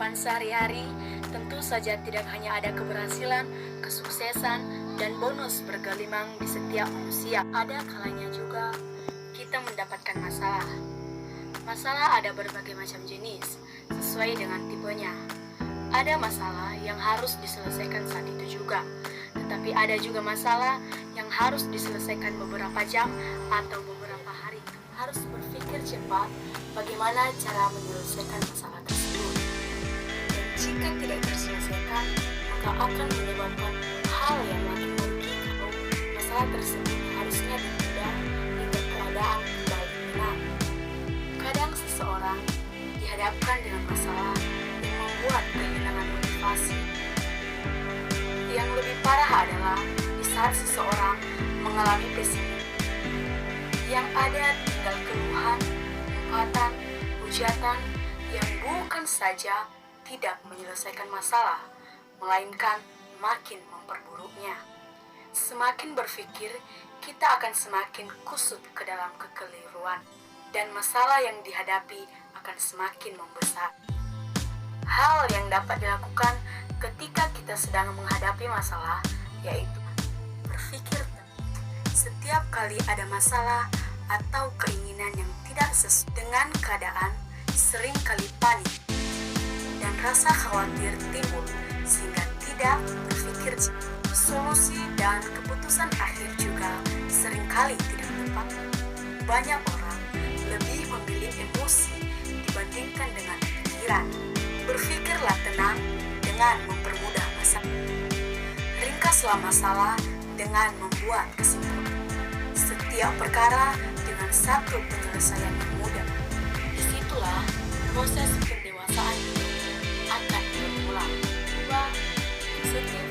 kehidupan sehari-hari, tentu saja tidak hanya ada keberhasilan, kesuksesan, dan bonus bergelimang di setiap manusia. Ada kalanya juga kita mendapatkan masalah. Masalah ada berbagai macam jenis, sesuai dengan tipenya. Ada masalah yang harus diselesaikan saat itu juga, tetapi ada juga masalah yang harus diselesaikan beberapa jam atau beberapa hari. Harus berpikir cepat bagaimana cara menyelesaikan masalah tersebut. Dan jika tidak terselesaikan, maka akan menyebabkan hal yang makin merugikan. Masalah tersebut harusnya ditunda hingga keadaan kembali tenang. Kadang seseorang dihadapkan dengan masalah yang membuat kehilangan motivasi. Yang lebih parah adalah di saat seseorang mengalami pesimisme. Yang ada tinggal keluhan, umpatan, hujatan yang bukan saja tidak menyelesaikan masalah, melainkan makin memperburuknya. Semakin berpikir, kita akan semakin kusut ke dalam kekeliruan, dan masalah yang dihadapi akan semakin membesar. Hal yang dapat dilakukan ketika kita sedang menghadapi masalah, yaitu berpikir. Setiap kali ada masalah atau keinginan yang tidak sesuai dengan keadaan, sering kali panik dan rasa khawatir timbul sehingga tidak berpikir. Solusi dan keputusan akhir juga seringkali tidak tepat. Banyak orang lebih memilih emosi dibandingkan dengan pikiran. Berpikirlah tenang dengan mempermudah masalah. Ringkaslah masalah dengan membuat kesimpulan. Setiap perkara dengan satu penyelesaian yang mudah. Disitulah proses pendewasaan itu akan bermula. Ubah positif,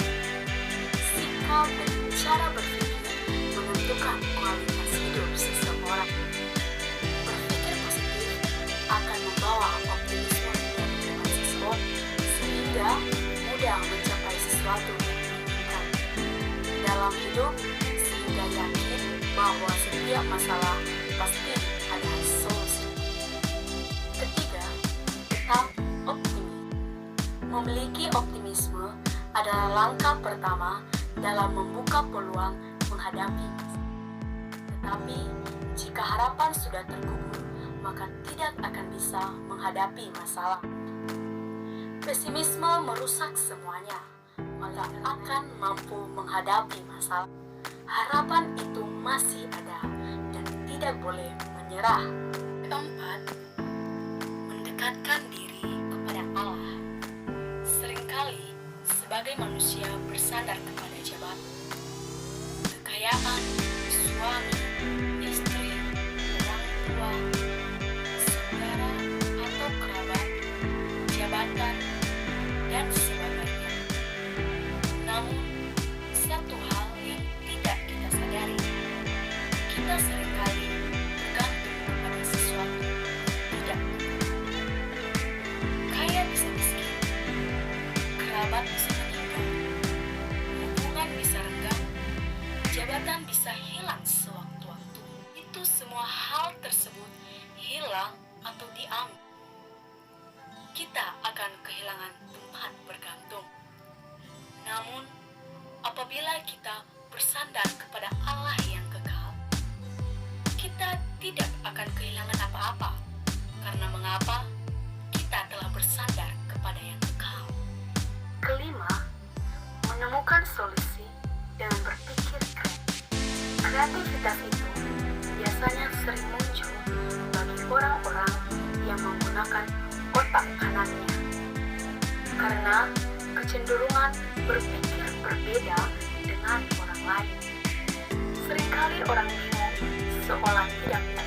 sikap dan cara berpikir menentukan kualitas hidup seseorang. Berpikir positif akan membawa optimisme dan kehidupan seseorang sehingga mudah mencapai sesuatu yang diinginkan dalam hidup, sehingga yakin bahwa setiap masalah pasti ada solusi. Ketiga, tetap optimis. Memiliki optimisme adalah langkah pertama dalam membuka peluang menghadapi masalah. Tetapi, jika harapan sudah terkubur, maka tidak akan bisa menghadapi masalah. Pesimisme merusak semuanya, maka akan mampu menghadapi masalah. Harapan itu masih ada dan tidak boleh menyerah. Keempat, mendekatkan diri kepada Allah. Seringkali sebagai manusia bersandar kepada jabatan, kekayaan, suami, istri, orang tua, saudara atau kerabat, jabatan, dan sebagainya. Namun, satu hal yang tidak kita sadari, kita seringkali bergantung kepada sesuatu tidak. Kaya bisa miskin, kerabat bisa meninggal, hubungan bisa renggang, jabatan bisa hilang sewaktu-waktu. Itu semua hal tersebut hilang atau diambil. Kita akan kehilangan tempat bergantung. Namun, apabila kita bersandar kepada Allah yang kekal, kita tidak akan kehilangan apa-apa. Karena mengapa? Kita telah bersandar kepada yang kekal. Kelima, menemukan solusi dengan berpikir kreatif. Kreativitas itu biasanya sering muncul bagi orang-orang yang menggunakan otak kanannya. Karena kecenderungan berpikir berbeda dengan orang lain. Seringkali orang bingung seolah tidak ada